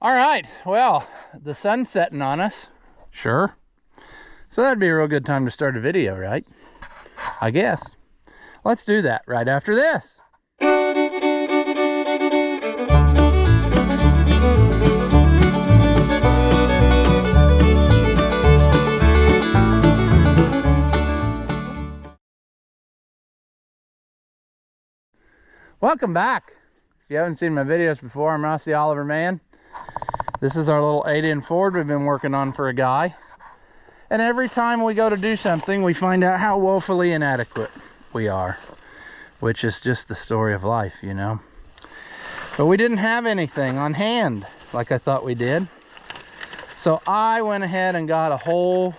All right, well, the sun's setting on us. Sure. So that'd be a real good time to start a video, right? I guess. Let's do that right after this. Welcome back. If you haven't seen my videos before, I'm Ross the Oliver Man. This is our little 8-in Ford we've been working on for a guy. And every time we go to do something, we find out how woefully inadequate we are. Which is just the story of life, you know. But we didn't have anything on hand like I thought we did. So I went ahead and got a whole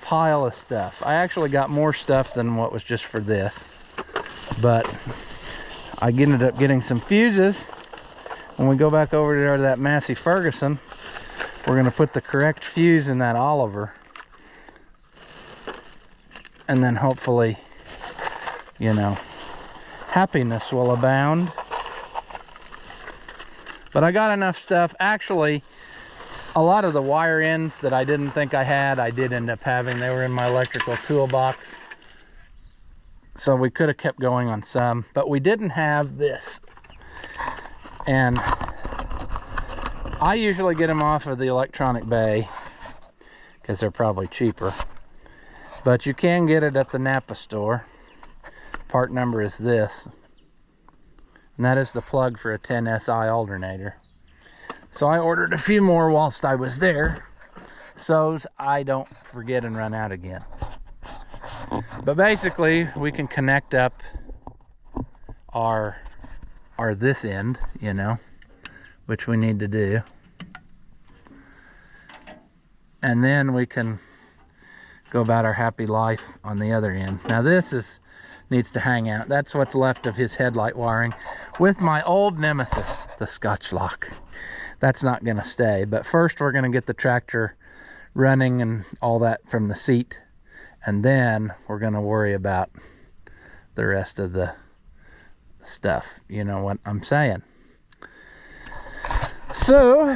pile of stuff. I actually got more stuff than what was just for this. But I ended up getting some fuses. When we go back over there to that Massey Ferguson, we're going to put the correct fuse in that Oliver. And then hopefully, you know, happiness will abound. But I got enough stuff. Actually, a lot of the wire ends that I didn't think I had, I did end up having. They were in my electrical toolbox. So we could have kept going on some, but we didn't have this. And I usually get them off of the electronic bay because they're probably cheaper. But you can get it at the Napa store. Part number is this. And that is the plug for a 10SI alternator. So I ordered a few more whilst I was there, so I don't forget and run out again. But basically, we can connect up our this end, you know, which we need to do. And then we can go about our happy life on the other end. Now this needs to hang out. That's what's left of his headlight wiring with my old nemesis, the Scotch lock. That's not gonna stay, but first we're gonna get the tractor running and all that from the seat, and then we're gonna worry about the rest of the stuff. You know what I'm saying? So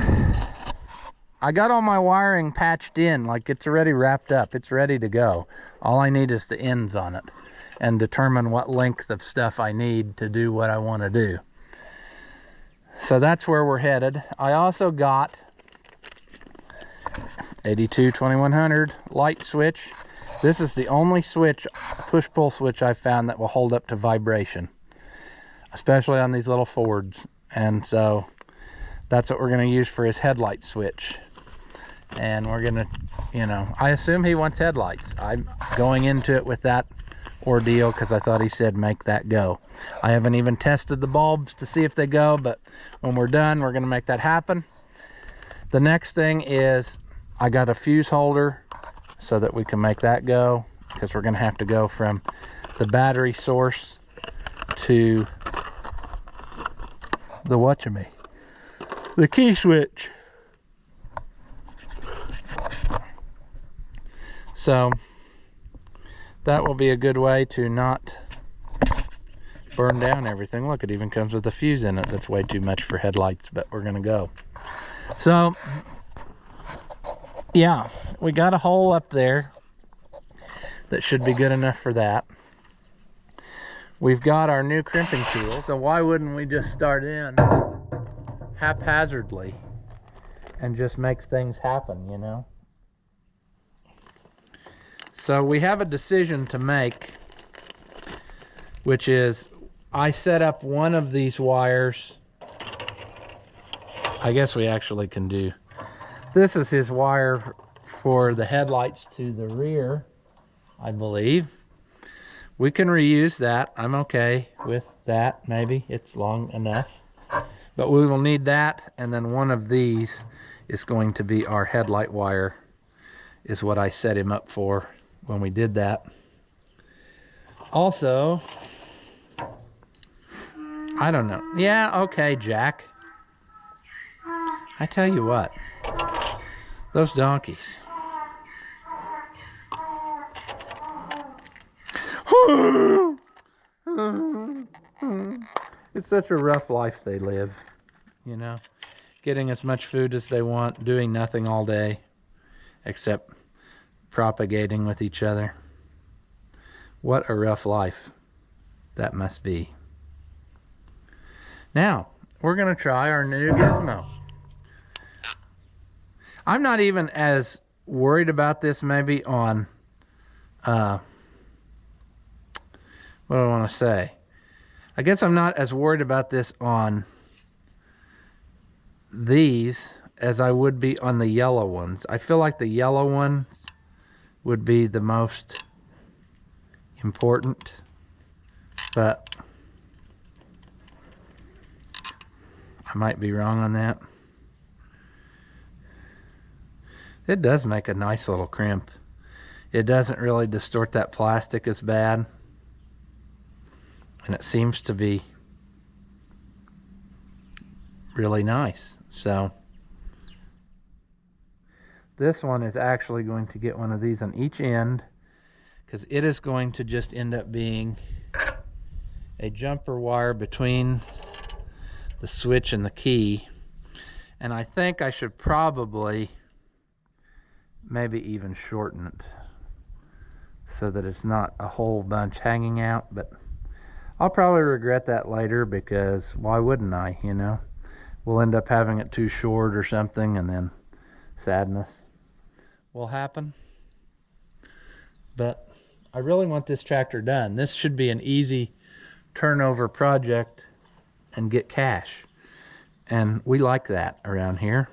I got all my wiring patched in, like it's already wrapped up. It's ready to go. All I need is the ends on it and determine what length of stuff I need to do what I want to do. So that's where we're headed. I also got 82-2100 light switch. This is the only switch, push-pull switch I've found that will hold up to vibration, especially on these little Fords. And so that's what we're going to use for his headlight switch. And we're going to, you know, I assume he wants headlights. I'm going into it with that ordeal because I thought he said make that go. I haven't even tested the bulbs to see if they go, but when we're done, we're going to make that happen. The next thing is I got a fuse holder so that we can make that go, because we're going to have to go from the battery source to the key switch. So that will be a good way to not burn down everything. Look, it even comes with a fuse in it. That's way too much for headlights, but we're gonna go. So yeah, we got a hole up there that should be good enough for that. We've got our new crimping tool, so why wouldn't we just start in haphazardly and just makes things happen, you know? So we have a decision to make, which is I set up one of these wires. I guess we actually can do, this is his wire for the headlights to the rear, I believe. We can reuse that. I'm okay with that. Maybe it's long enough. But we will need that, and then one of these is going to be our headlight wire, is what I set him up for when we did that. Also, I don't know. Yeah, okay, Jack. I tell you what, those donkeys. It's such a rough life they live, you know. getting as much food as they want, doing nothing all day except propagating with each other. What a rough life that must be. Now, we're going to try our new gizmo. I'm not even as worried about this maybe on, what do I want to say? I guess I'm not as worried about this on these as I would be on the yellow ones. I feel like the yellow ones would be the most important, but I might be wrong on that. It does make a nice little crimp. It doesn't really distort that plastic as bad, and it seems to be really nice. So this one is actually going to get one of these on each end, because it is going to just end up being a jumper wire between the switch and the key. And I think I should probably maybe even shorten it so that it's not a whole bunch hanging out, but I'll probably regret that later, because why wouldn't I, you know? We'll end up having it too short or something, and then sadness will happen. But I really want this tractor done. This should be an easy turnover project and get cash, and we like that around here,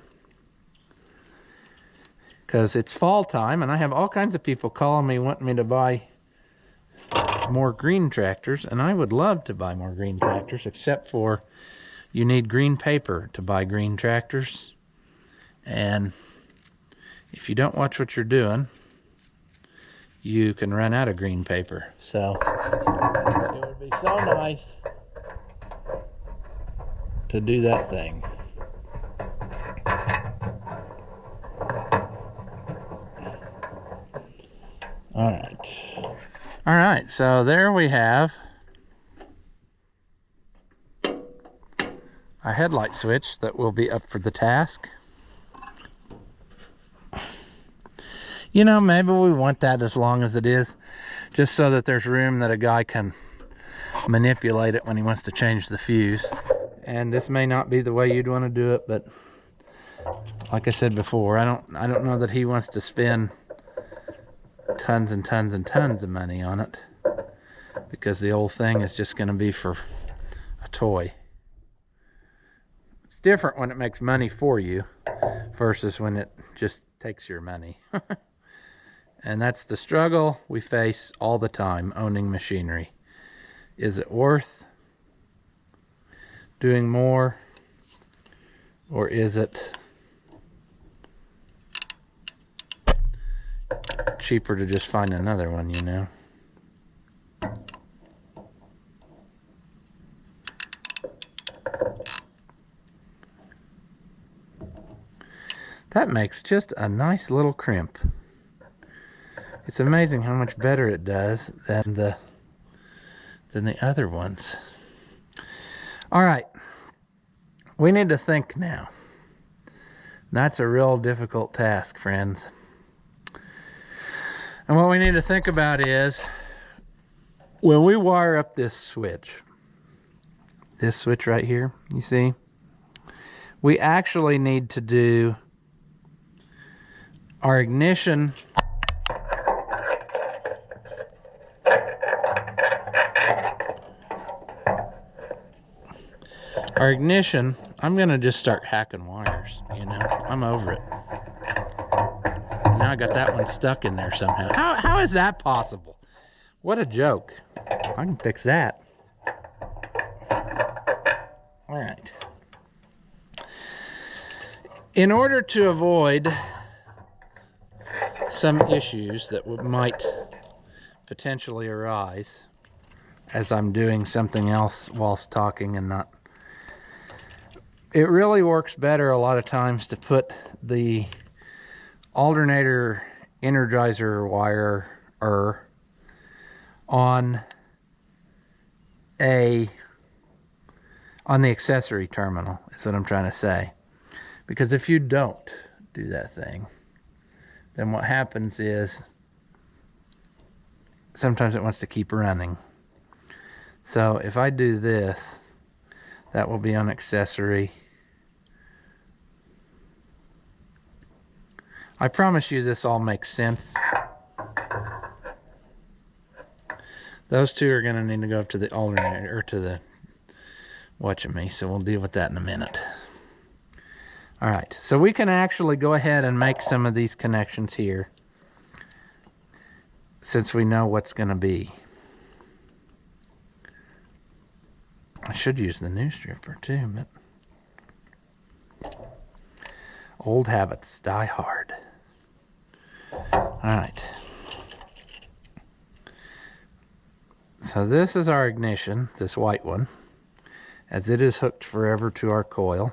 because it's fall time and I have all kinds of people calling me wanting me to buy more green tractors, and I would love to buy more green tractors, except for you need green paper to buy green tractors, and if you don't watch what you're doing, you can run out of green paper. So it would be so nice to do that thing. All right, so there we have a headlight switch that will be up for the task. You know, maybe we want that as long as it is, just so that there's room that a guy can manipulate it when he wants to change the fuse. And this may not be the way you'd want to do it, but like I said before, I don't know that he wants to spend tons and tons and tons of money on it, because the old thing is just going to be for a toy. It's different when it makes money for you versus when it just takes your money. And that's the struggle we face all the time owning machinery. Is it worth doing more, or is it cheaper to just find another one, you know? That makes just a nice little crimp. It's amazing how much better it does than the other ones. All right, we need to think now. That's a real difficult task, friends. And what we need to think about is, when we wire up this switch right here, you see, we actually need to do our ignition I'm gonna just start hacking wires, you know. I'm over it. Now I got that one stuck in there somehow. How is that possible? What a joke. I can fix that. All right. In order to avoid some issues that might potentially arise as I'm doing something else whilst talking and not, it really works better a lot of times to put the alternator energizer wire on the accessory terminal, is what I'm trying to say. Because if you don't do that thing, then what happens is sometimes it wants to keep running. So if I do this, that will be on accessory. I promise you this all makes sense. Those two are going to need to go up to the alternator, or to the watching me, so we'll deal with that in a minute. All right, so we can actually go ahead and make some of these connections here, since we know what's going to be. I should use the new stripper too, but old habits die hard. All right. So this is our ignition, this white one, as it is hooked forever to our coil.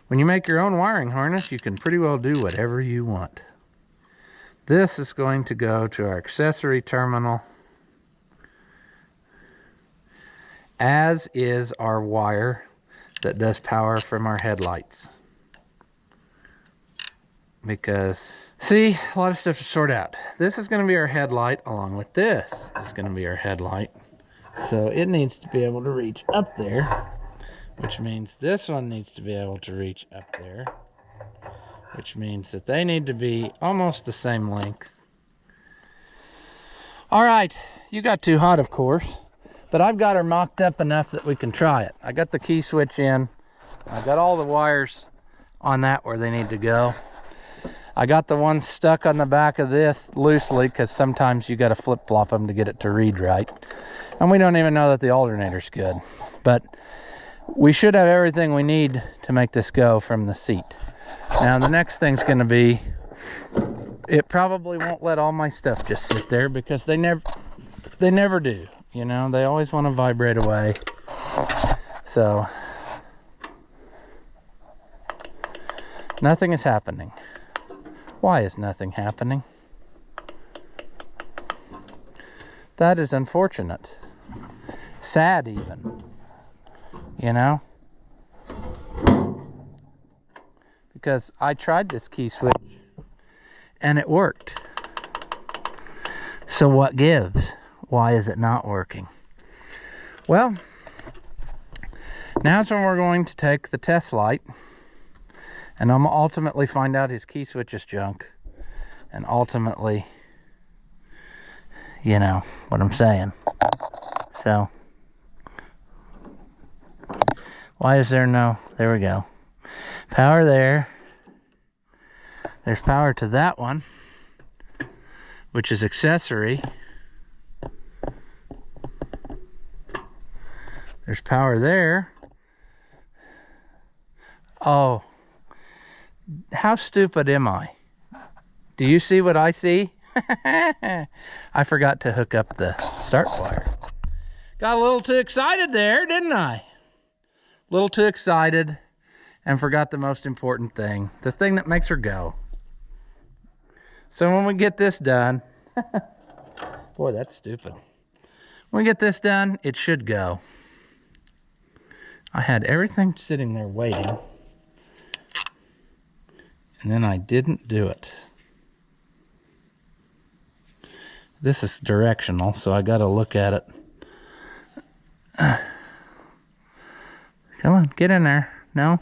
When you make your own wiring harness, you can pretty well do whatever you want. This is going to go to our accessory terminal, as is our wire that does power from our headlights. Because, see, a lot of stuff to sort out. This is going to be our headlight, along with this is going to be our headlight. So it needs to be able to reach up there, which means this one needs to be able to reach up there, which means that they need to be almost the same length. All right, you got too hot, of course, but I've got her mocked up enough that we can try it. I got the key switch in. I got all the wires on that where they need to go. I got the one stuck on the back of this loosely, because sometimes you got to flip-flop them to get it to read right. And we don't even know that the alternator's good. But we should have everything we need to make this go from the seat. Now the next thing's going to be, it probably won't let all my stuff just sit there, because they never do. You know, they always want to vibrate away. So nothing is happening. Why is nothing happening? That is unfortunate. Sad even. You know? Because I tried this key switch and it worked. So what gives? Why is it not working? Well, now's when we're going to take the test light, and I'm ultimately find out his key switch is junk. And ultimately, you know what I'm saying. So, why is there no, there we go. Power there. There's power to that one, which is accessory. There's power there. Oh. How stupid am I? Do you see what I see? I forgot to hook up the start wire. Got a little too excited there, didn't I? A little too excited and forgot the most important thing. The thing that makes her go. So when we get this done, boy, that's stupid. When we get this done, it should go. I had everything sitting there waiting. And then I didn't do it. This is directional, so I gotta look at it. Come on, get in there. No,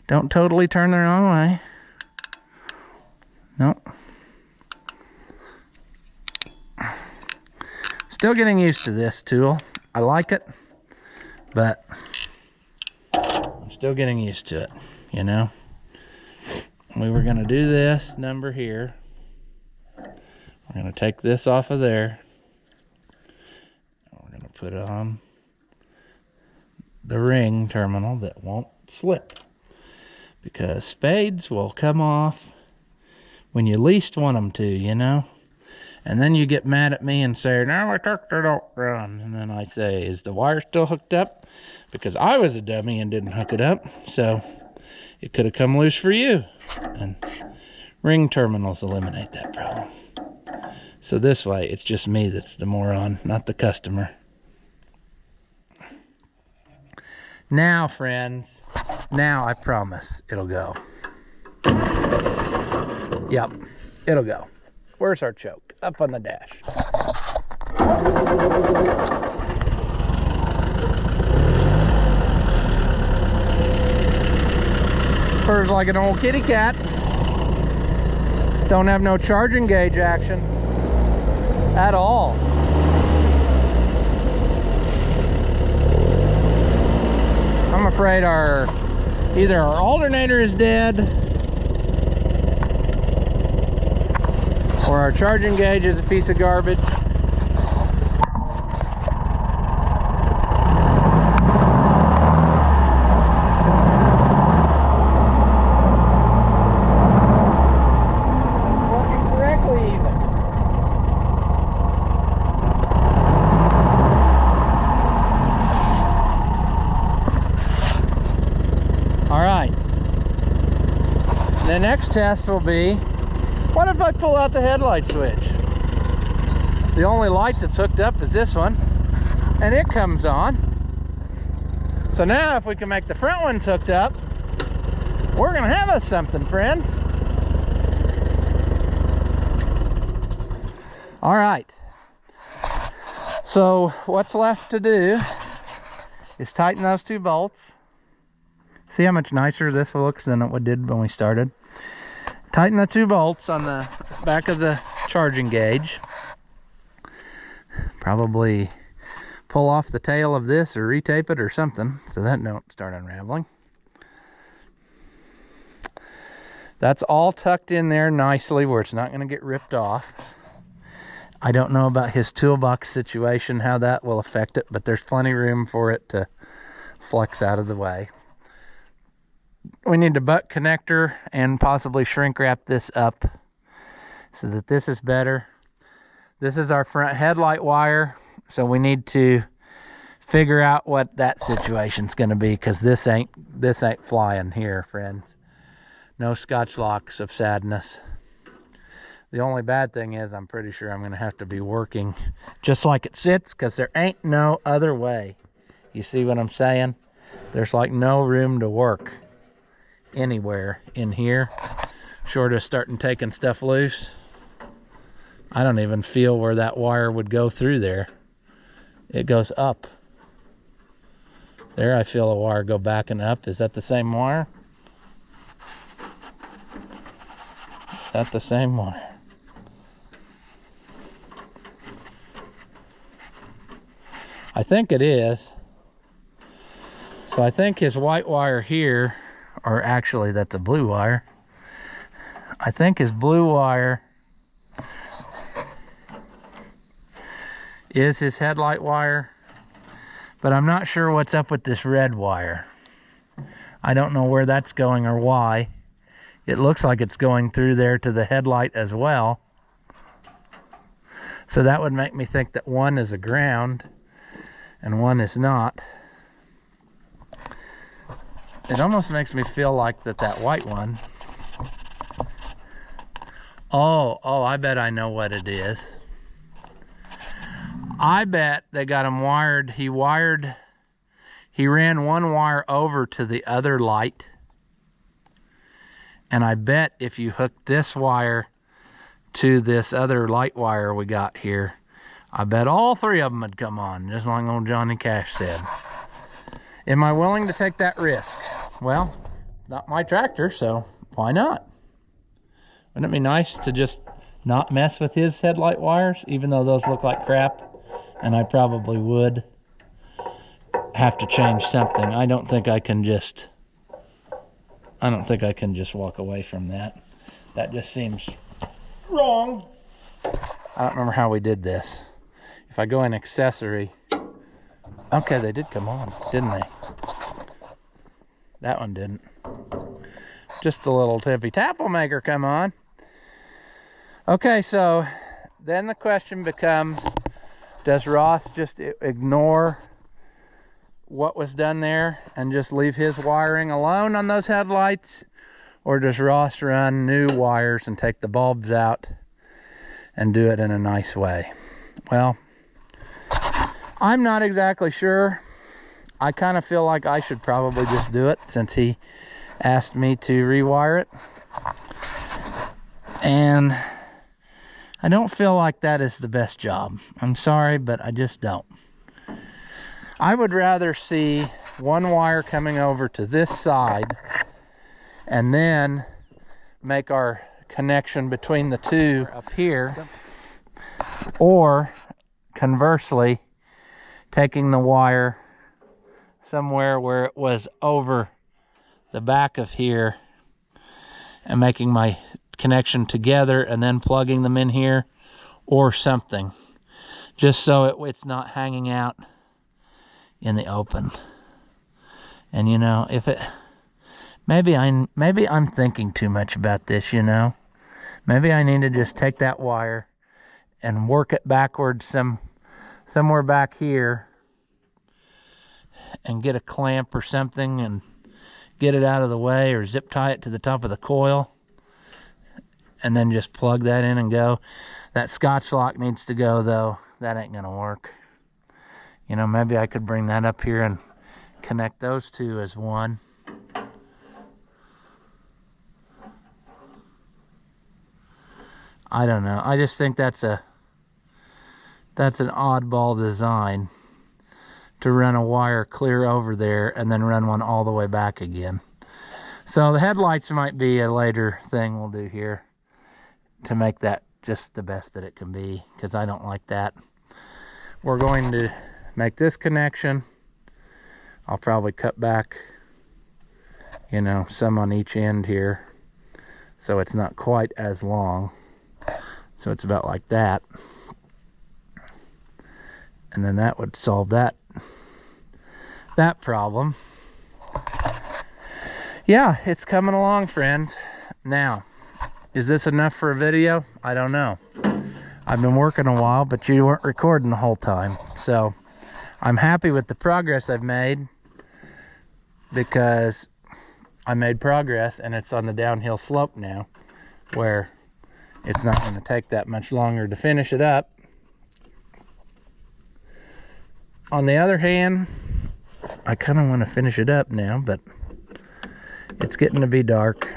don't totally turn the wrong way. Nope. Still getting used to this tool. I like it, but I'm still getting used to it, you know? We were going to do this number here. We're going to take this off of there. We're going to put it on the ring terminal that won't slip, because spades will come off when you least want them to, you know? And then you get mad at me and say, "No, my tractor don't run." And then I say, "Is the wire still hooked up?" Because I was a dummy and didn't hook it up, so it could have come loose for you. And ring terminals eliminate that problem. So this way, it's just me that's the moron, not the customer. Now, friends, now I promise it'll go. Yep, it'll go. Where's our choke? Up on the dash. Purrs like an old kitty cat. Don't have no charging gauge action at all. I'm afraid either our alternator is dead or our charging gauge is a piece of garbage. Working correctly even. All right. The next test will be, what if I pull out the headlight switch? The only light that's hooked up is this one, and it comes on. So now if we can make the front ones hooked up, we're gonna have us something, friends. All right. So what's left to do is tighten those two bolts. See how much nicer this looks than it did when we started? Tighten the two bolts on the back of the charging gauge. Probably pull off the tail of this or retape it or something so that don't start unraveling. That's all tucked in there nicely where it's not going to get ripped off. I don't know about his toolbox situation, how that will affect it, but there's plenty of room for it to flex out of the way. We need to butt connector and possibly shrink wrap this up so that this is better. This is our front headlight wire, so we need to figure out what that situation's going to be, because this ain't flying here, friends. No Scotch locks of sadness. The only bad thing is I'm pretty sure I'm going to have to be working just like it sits, because there ain't no other way. You see what I'm saying? There's like no room to work anywhere in here, short of starting taking stuff loose. I don't even feel where that wire would go through there. It goes up. There I feel a wire go back and up. Is that the same wire? That's the same wire. I think it is. So I think his white wire here, or actually that's a blue wire. I think his blue wire is his headlight wire, but I'm not sure what's up with this red wire. I don't know where that's going or why. It looks like it's going through there to the headlight as well. So that would make me think that one is a ground and one is not. It almost makes me feel like that white one. Oh, I bet I know what it is. I bet they got him wired. He ran one wire over to the other light. And I bet if you hook this wire to this other light wire we got here, I bet all three of them would come on, just like old Johnny Cash said. Am I willing to take that risk? Well, not my tractor, so why not? Wouldn't it be nice to just not mess with his headlight wires, even though those look like crap? And I probably would have to change something. I don't think I can just walk away from that. That just seems wrong. I don't remember how we did this. If I go in accessory, okay, they did come on, didn't they? That one didn't. Just a little tippy tap will make her come on. Okay, so then the question becomes, does Ross just ignore what was done there and just leave his wiring alone on those headlights? Or does Ross run new wires and take the bulbs out and do it in a nice way? Well, I'm not exactly sure. I kind of feel like I should probably just do it since he asked me to rewire it. And I don't feel like that is the best job. I'm sorry, but I just don't. I would rather see one wire coming over to this side and then make our connection between the two up here, or conversely taking the wire somewhere where it was over the back of here and making my connection together and then plugging them in here or something, just so it's not hanging out in the open. And you know, if it maybe I'm thinking too much about this, you know. Maybe I need to just take that wire and work it backwards somewhere back here and get a clamp or something and get it out of the way, or zip tie it to the top of the coil and then just plug that in and go. That Scotch lock needs to go though. That ain't gonna work. You know, maybe I could bring that up here and connect those two as one. I don't know. I just think that's an oddball design to run a wire clear over there and then run one all the way back again. So the headlights might be a later thing we'll do here to make that just the best that it can be, because I don't like that. We're going to make this connection. I'll probably cut back, you know, some on each end here so it's not quite as long. So it's about like that. And then that would solve that problem. Yeah, it's coming along, friends. Now, is this enough for a video? I don't know. I've been working a while, but you weren't recording the whole time. So I'm happy with the progress I've made, because I made progress and it's on the downhill slope now, where it's not going to take that much longer to finish it up. On the other hand, I kind of want to finish it up now, but it's getting to be dark.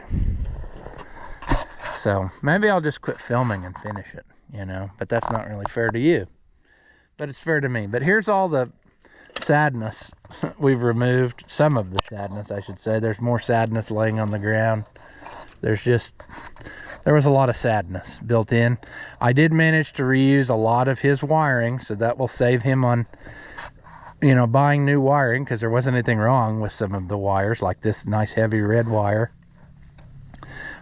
So maybe I'll just quit filming and finish it, you know, but that's not really fair to you. But it's fair to me. But here's all the sadness we've removed. Some of the sadness, I should say. There's more sadness laying on the ground. There was a lot of sadness built in. I did manage to reuse a lot of his wiring, so that will save him on, you know, buying new wiring, because there wasn't anything wrong with some of the wires, like this nice heavy red wire.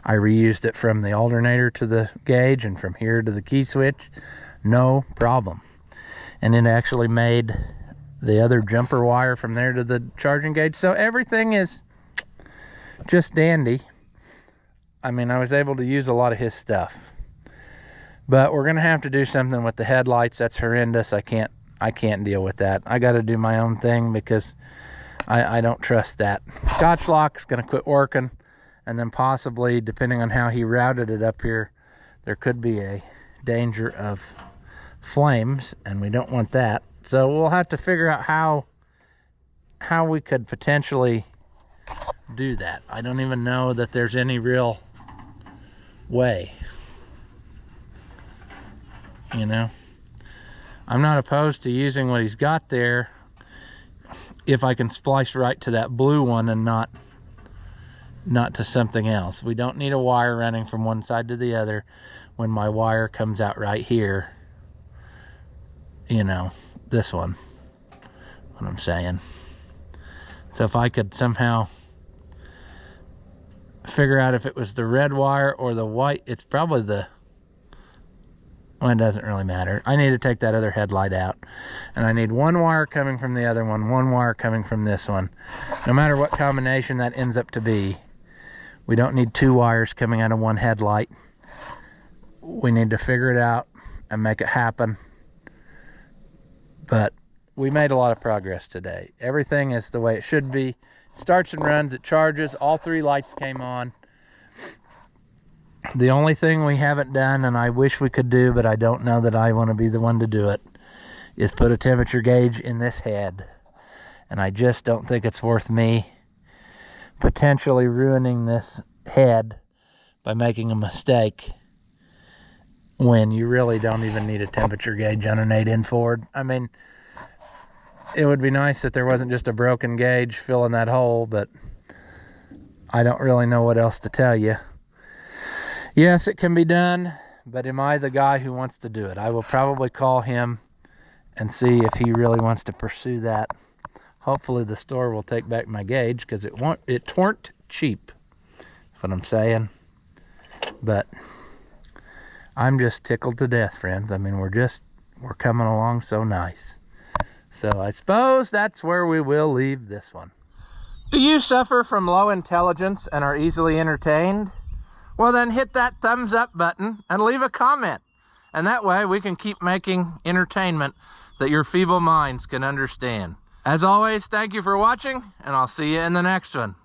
I reused it from the alternator to the gauge and from here to the key switch. No problem. And it actually made the other jumper wire from there to the charging gauge. So everything is just dandy. I mean, I was able to use a lot of his stuff. But we're going to have to do something with the headlights. That's horrendous. I can't deal with that. I got to do my own thing, because I don't trust that. Scotch lock's going to quit working. And then possibly, depending on how he routed it up here, there could be a danger of flames, and we don't want that. So we'll have to figure out how we could potentially do that. I don't even know that there's any real way, you know. I'm not opposed to using what he's got there if I can splice right to that blue one and not to something else. We don't need a wire running from one side to the other when my wire comes out right here, you know, this one, what I'm saying. So if I could somehow figure out if it was the red wire or the white, it's probably the, well, it doesn't really matter. I need to take that other headlight out, and I need one wire coming from the other one wire coming from this one. No matter what combination that ends up to be, we don't need two wires coming out of one headlight. We need to figure it out and make it happen. But we made a lot of progress today. Everything is the way it should be. It starts and runs, it charges. All three lights came on. The only thing we haven't done, and I wish we could do, but I don't know that I want to be the one to do it, is put a temperature gauge in this head. and I just don't think it's worth me potentially ruining this head by making a mistake when you really don't even need a temperature gauge on an 8-in Ford. I mean, it would be nice that there wasn't just a broken gauge filling that hole, but I don't really know what else to tell you. Yes, it can be done, but am I the guy who wants to do it? I will probably call him and see if he really wants to pursue that. Hopefully the store will take back my gauge, because it weren't cheap. That's what I'm saying. But I'm just tickled to death, friends. I mean, we're coming along so nice. So I suppose that's where we will leave this one. Do you suffer from low intelligence and are easily entertained? Well, then hit that thumbs up button and leave a comment. And that way we can keep making entertainment that your feeble minds can understand. As always, thank you for watching, and I'll see you in the next one.